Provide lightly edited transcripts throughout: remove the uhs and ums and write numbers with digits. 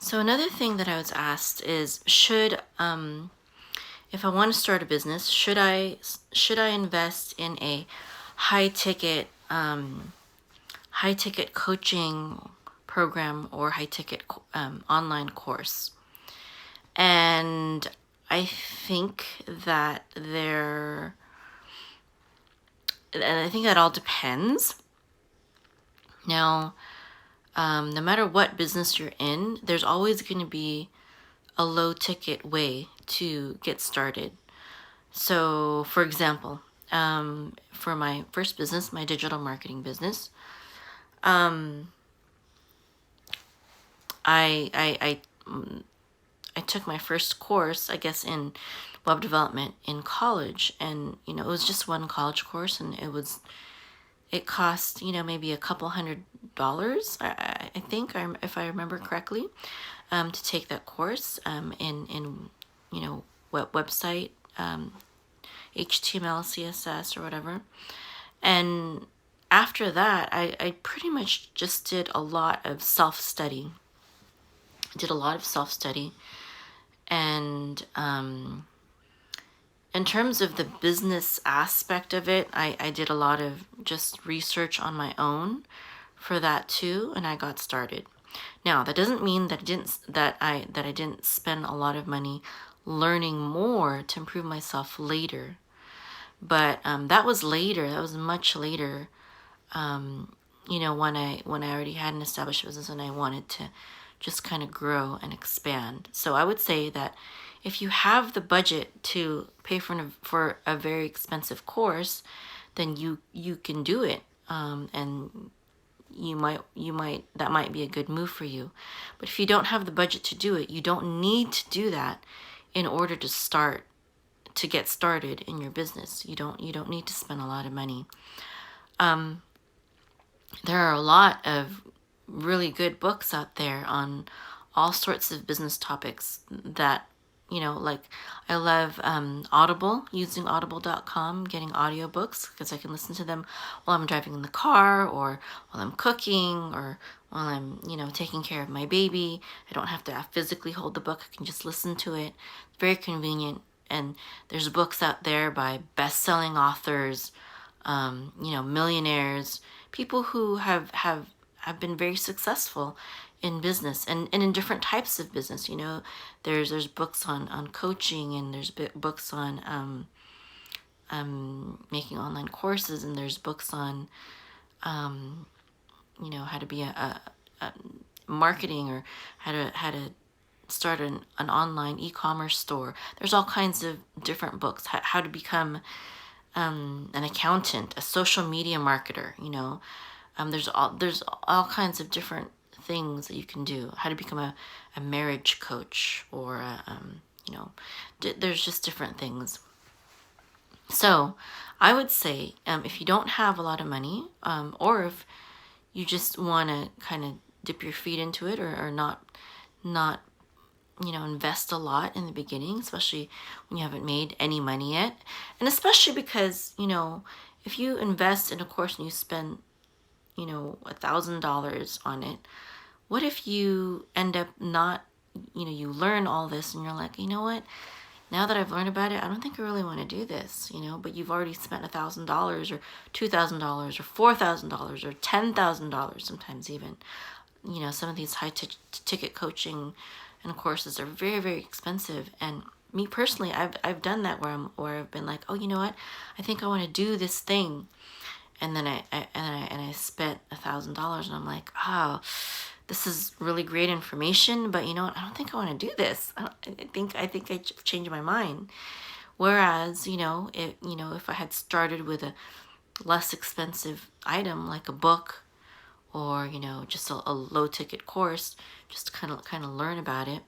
So another thing that I was asked is, if I want to start a business, should I invest in a high ticket high ticket coaching program or high ticket online course? And I think that that all depends. Now, no matter what business you're in, there's always going to be a low ticket way to get started. So, for example, for my first business, my digital marketing business, I took my first course, I guess, in web development in college, and it was just one college course, and it cost maybe a couple $100. I think, if I remember correctly, to take that course in website, HTML, CSS, or whatever. And after that, I pretty much just did a lot of self-study. And in terms of the business aspect of it, I did a lot of just research on my own for that too, and I got started. Now, that doesn't mean that I didn't spend a lot of money learning more to improve myself later. But that was later. That was much later. When I already had an established business and I wanted to just kind of grow and expand. So I would say that if you have the budget to pay for a very expensive course, then you can do it, and you might that might be a good move for you. But if you don't have the budget to do it, you don't need to do that in order to get started in your business. You don't need to spend a lot of money. There are a lot of really good books out there on all sorts of business topics that, like I love Audible, using audible.com, getting audiobooks because I can listen to them while I'm driving in the car, or while I'm cooking, or while I'm, taking care of my baby. I don't have to physically hold the book. I can just listen to it. It's very convenient. And there's books out there by best-selling authors, millionaires, people who have been very successful in business and in different types of business. There's books on coaching, and there's books on making online courses, and there's books on how to be a marketing, or how to start an online e-commerce store. There's all kinds of different books. How to become an accountant, a social media marketer. There's all kinds of different things that you can do. How to become a marriage coach, or there's just different things. So I would say, if you don't have a lot of money, or if you just want to kind of dip your feet into it, or not invest a lot in the beginning, especially when you haven't made any money yet. And especially because, if you invest in a course and you spend, $1,000 on it, what if you end up not, you learn all this and you're like, you know what? Now that I've learned about it, I don't think I really want to do this, but you've already spent $1,000 or $2,000 or $4,000 or $10,000 sometimes even. Some of these high-ticket coaching and courses are very, very expensive. And me personally, I've done that where I've been like, oh, you know what? I think I want to do this thing, and then I spent $1,000, and I'm like, oh, this is really great information, but you know what? I don't think I want to do this. I think I changed my mind. Whereas, if I had started with a less expensive item like a book, or just a low ticket course, just to kind of learn about it,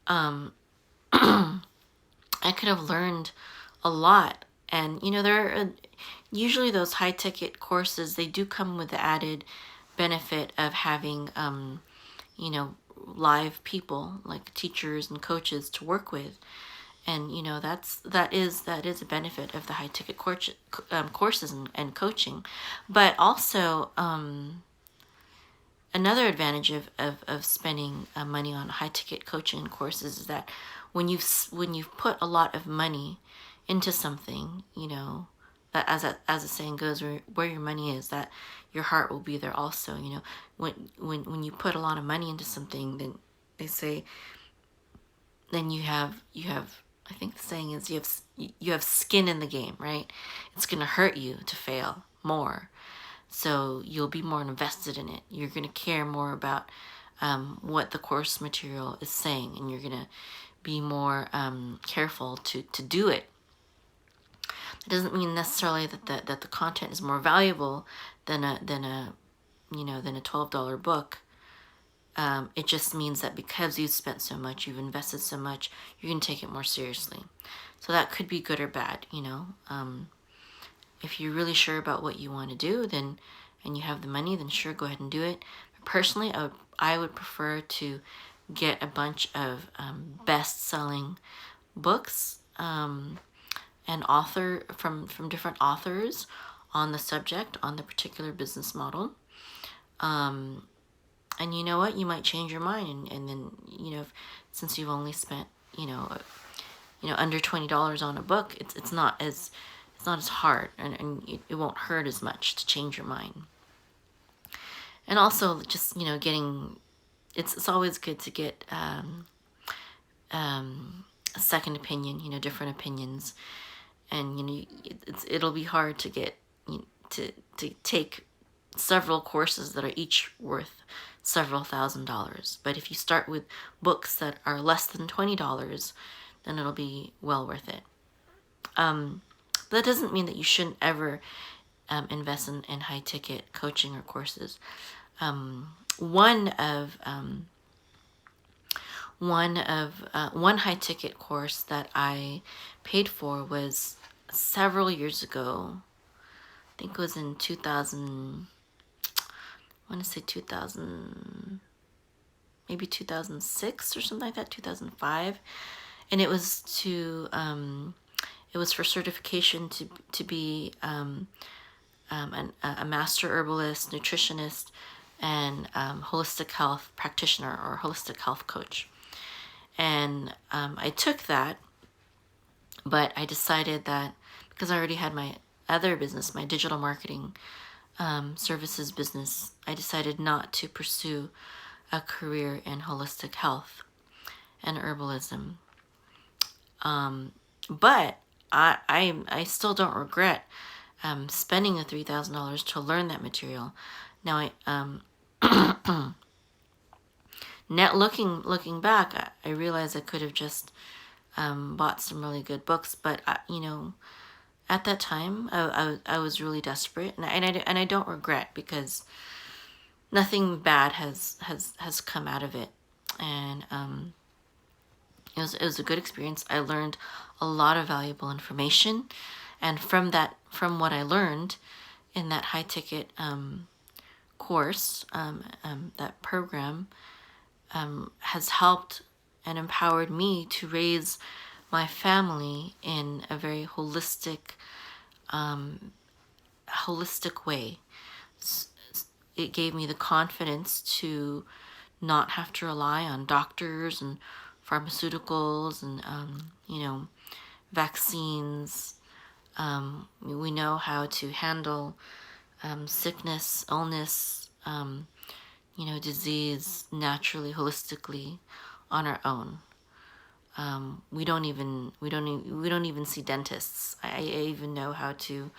I could have learned a lot. And there are usually those high ticket courses, they do come with the added benefit of having live people like teachers and coaches to work with. And that is a benefit of the high ticket courses and coaching. But also, another advantage of spending money on high ticket coaching courses is that when you've put a lot of money into something, that as a saying goes, where your money is, that your heart will be there also. When you put a lot of money into something, then they say, then you have I think the saying is you have skin in the game, right? It's gonna hurt you to fail more, so you'll be more invested in it. You're gonna care more about what the course material is saying, and you're gonna be more careful to do it. It doesn't mean necessarily that the content is more valuable than a $12 book. It just means that because you've spent so much, you've invested so much, you're going to take it more seriously. So that could be good or bad, If you're really sure about what you want to do, and you have the money, then sure, go ahead and do it. But personally, I would prefer to get a bunch of best-selling books and from different authors on the subject, on the particular business model. And you know what? You might change your mind, and then since you've only spent under $20 on a book, it's not as hard, and it won't hurt as much to change your mind. And also, just getting it's always good to get a second opinion, different opinions, and it'll be hard to get to take several courses that are each worth several $1,000s. But if you start with books that are less than $20, then it'll be well worth it. But that doesn't mean that you shouldn't ever invest in high ticket coaching or courses. One high ticket course that I paid for was several years ago. I think it was in 2000. I want to say 2000, maybe 2006 or something like that, 2005, and it was it was for certification to be a master herbalist, nutritionist, and holistic health practitioner or holistic health coach. And I took that, but I decided that because I already had my other business, my digital marketing services business, I decided not to pursue a career in holistic health and herbalism. But I still don't regret spending the $3,000 to learn that material. Now looking back, I realized I could have just bought some really good books, but at that time, I was really desperate, and I don't regret, because nothing bad has come out of it, and it was a good experience. I learned a lot of valuable information, and from what I learned in that high ticket course, that program has helped and empowered me to raise my family in a very holistic way. It gave me the confidence to not have to rely on doctors and pharmaceuticals and vaccines. We know how to handle sickness, illness, disease naturally, holistically, on our own. We don't even see dentists. I even know how to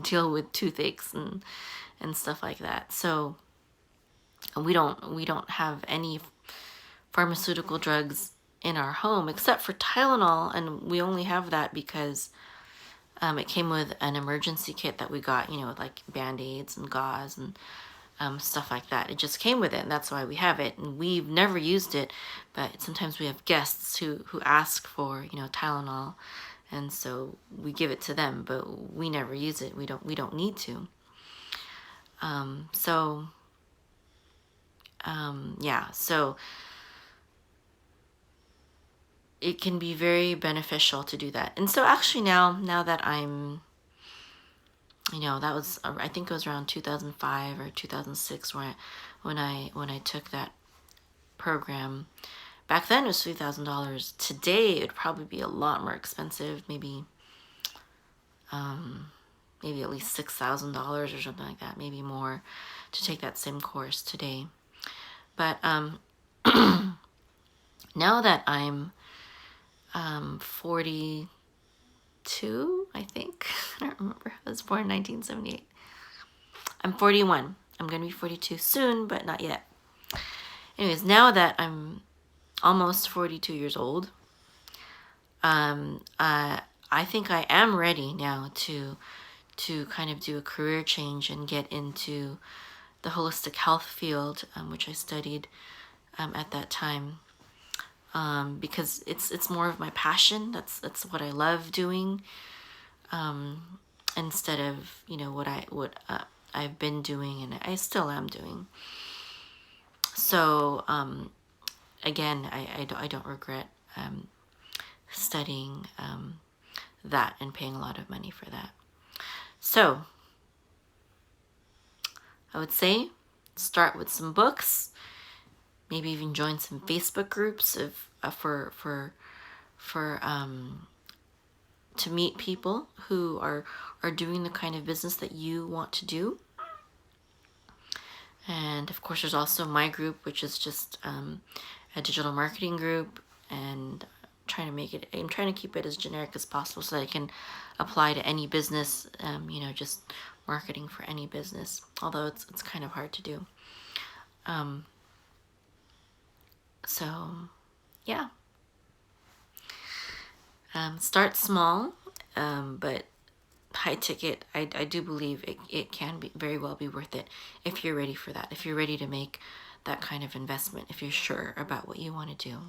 deal with toothaches and stuff like that. So we don't have any pharmaceutical drugs in our home except for Tylenol, and we only have that because it came with an emergency kit that we got, with like Band-Aids and gauze and stuff like that. It just came with it, and that's why we have it. And we've never used it, but sometimes we have guests who ask for Tylenol, and so we give it to them, but we never use it. We don't need to. So it can be very beneficial to do that. And so actually now that I'm you know, that was, I think it was around 2005 or 2006 when I took that program. Back then it was $3,000. Today it would probably be a lot more expensive, maybe at least $6,000 or something like that, maybe more, to take that same course today. But now that I'm 42, I think. I don't remember. I was born in 1978. I'm 41. I'm going to be 42 soon, but not yet. Anyways, now that I'm almost 42 years old, I think I am ready now to kind of do a career change and get into the holistic health field, which I studied at that time, because it's more of my passion. That's what I love doing, instead of, you know, what I've been doing and I still am doing. So again, I don't regret studying that and paying a lot of money for that. So I would say start with some books, maybe even join some Facebook groups to meet people who are doing the kind of business that you want to do. And of course, there's also my group, which is just a digital marketing group, and I'm trying to keep it as generic as possible so that I can apply to any business, you know, just marketing for any business, although it's kind of hard to do. So yeah, start small, but high ticket. I do believe it can be very well be worth it if you're ready for that, if you're ready to make that kind of investment, if you're sure about what you want to do.